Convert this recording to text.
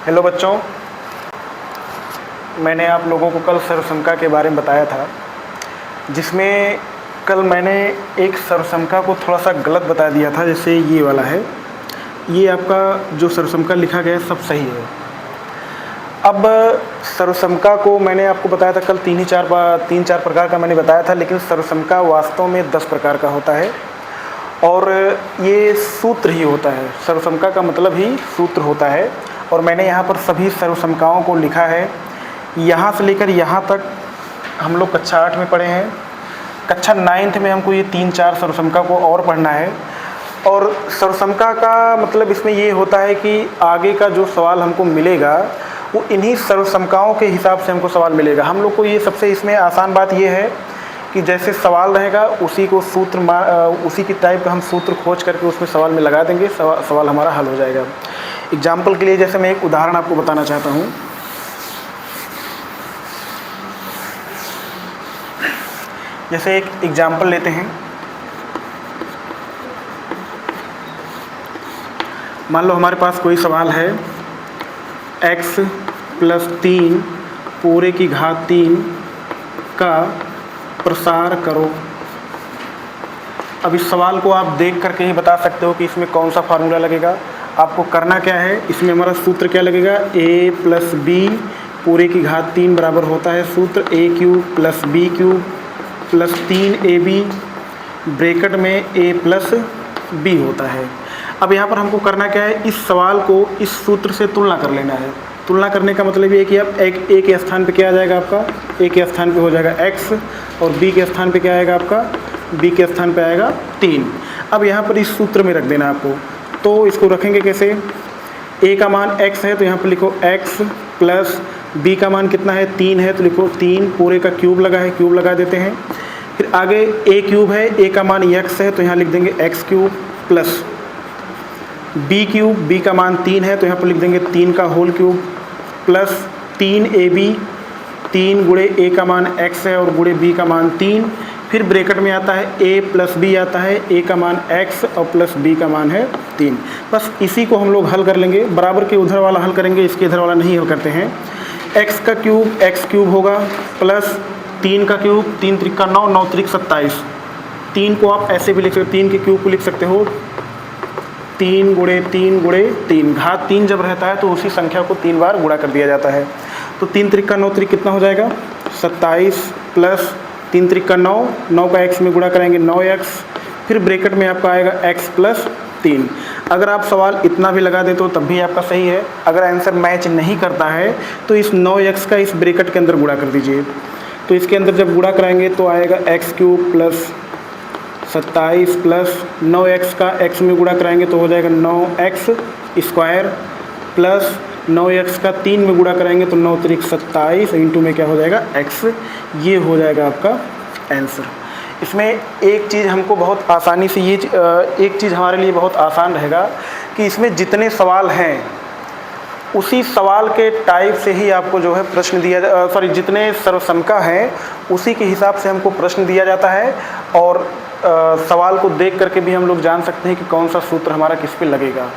Hello बच्चों, मैंने आप लोगों को कल सर्वसंख्या के बारे में बताया था, जिसमें कल मैंने एक सर्वसंख्या को थोड़ा सा गलत बता दिया था। जैसे ये वाला है, ये आपका जो सर्वसंख्या लिखा गया है सब सही है। अब सर्वसंख्या को मैंने आपको बताया था कल तीन चार प्रकार का मैंने बताया था, लेकिन सर्वसंख्या वास्तव में 10 प्रकार का होता है और ये सूत्र ही होता है। सर्वसंख्या का मतलब ही सूत्र होता है और मैंने यहाँ पर सभी सर्वसंख्याओं को लिखा है। यहाँ से लेकर यहाँ तक हम लोग कक्षा 8 में पढ़े हैं। कक्षा 9th में हमको ये 3-4 सर्वसंख्या को और पढ़ना है। और सर्वसंख्या का मतलब इसमें ये होता है कि आगे का जो सवाल हमको मिलेगा वो इन्हीं सर्वसंख्याओं के हिसाब से हमको सवाल मिलेगा। हम लोग को ये सबसे इसमें आसान बात ये है कि जैसे सवाल रहेगा उसी को उसी की टाइप का हम सूत्र खोज करके उसमें सवाल में लगा देंगे, सवाल हमारा हल हो जाएगा। एग्जाम्पल के लिए जैसे मैं एक उदाहरण आपको बताना चाहता हूँ। जैसे एक एग्जाम्पल लेते हैं। मान लो हमारे पास कोई सवाल है, x + 3 पूरे की घात 3 का प्रसार करो। अब इस सवाल को आप देख करके ही बता सकते हो कि इसमें कौन सा फार्मूला लगेगा। आपको करना क्या है, इसमें हमारा सूत्र क्या लगेगा, a + b पूरे की घात 3 बराबर होता है सूत्र a³ + b³ + 3ab ब्रैकेट में a + b होता है। अब यहाँ पर हमको करना क्या है, इस सवाल को इस सूत्र से तुलना कर लेना है। तुलना करने का मतलब ये है कि अब a के स्थान पे क्या आ जाएगा आपका, a के स्थान पे हो जाएगा x और b के स्थान पे क्या आएगा आपका, b के स्थान पे आएगा 3। अब यहाँ पर इस सूत्र में रख देना आपको। तो इसको रखेंगे कैसे, a का मान x है तो यहाँ पर लिखो x + b का मान कितना है 3 है तो लिखो 3 पूरे का क्यूब लगा है, क्यूब लगा देते हैं। फिर आगे a³ है, a का मान x है तो यहाँ लिख देंगे x³ + b³ b का मान 3 है तो यहाँ पर लिख देंगे 3 का होल क्यूब + 3ab 3 गुणे a का मान x है और गुणे b का मान 3। फिर ब्रैकेट में आता है a + b आता है, a का मान x और प्लस b का मान है 3। बस इसी को हम लोग हल कर लेंगे। बराबर के उधर वाला हल करेंगे, इसके इधर वाला नहीं हल करते हैं। x का क्यूब x³ होगा प्लस 3 का क्यूब 3 त्रिक का 9, 9 त्रिक 27। 3 को आप ऐसे भी लिख सकते हो, 3 के क्यूब को लिख सकते हो 3 गुणे 3 गुणे 3। घात 3 जब रहता है तो उसी संख्या को 3 बार गुणा कर दिया जाता है। तो 3 त्रिक का 9 त्रिक कितना हो जाएगा 27 प्लस 3 त्रिक का 9, 9 का x में गुणा कराएंगे 9x। फिर ब्रैकेट में आपका आएगा x + 3। अगर आप सवाल इतना भी लगा देते हो तब भी आपका सही है। अगर आंसर मैच नहीं करता है तो इस 9x का इस ब्रैकेट के अंदर गुणा कर दीजिए। तो इसके अंदर जब गुणा कराएंगे तो आएगा x³ + 27 प्लस 9x का x में गुणा कराएंगे तो हो जाएगा 9x² प्लस 9x का 3 में गुणा कराएंगे तो 9 त्रिक 27 इंटू में क्या हो जाएगा x। ये हो जाएगा आपका आंसर। इसमें एक चीज़ हमको बहुत आसानी से एक चीज़ हमारे लिए बहुत आसान रहेगा कि इसमें जितने सवाल हैं उसी सवाल के टाइप से ही आपको जो है प्रश्न दिया, जितने सर्वसंख्या हैं उसी के हिसाब से हमको प्रश्न दिया जाता है। और सवाल को देख करके भी हम लोग जान सकते हैं कि कौन सा सूत्र हमारा किस पे लगेगा।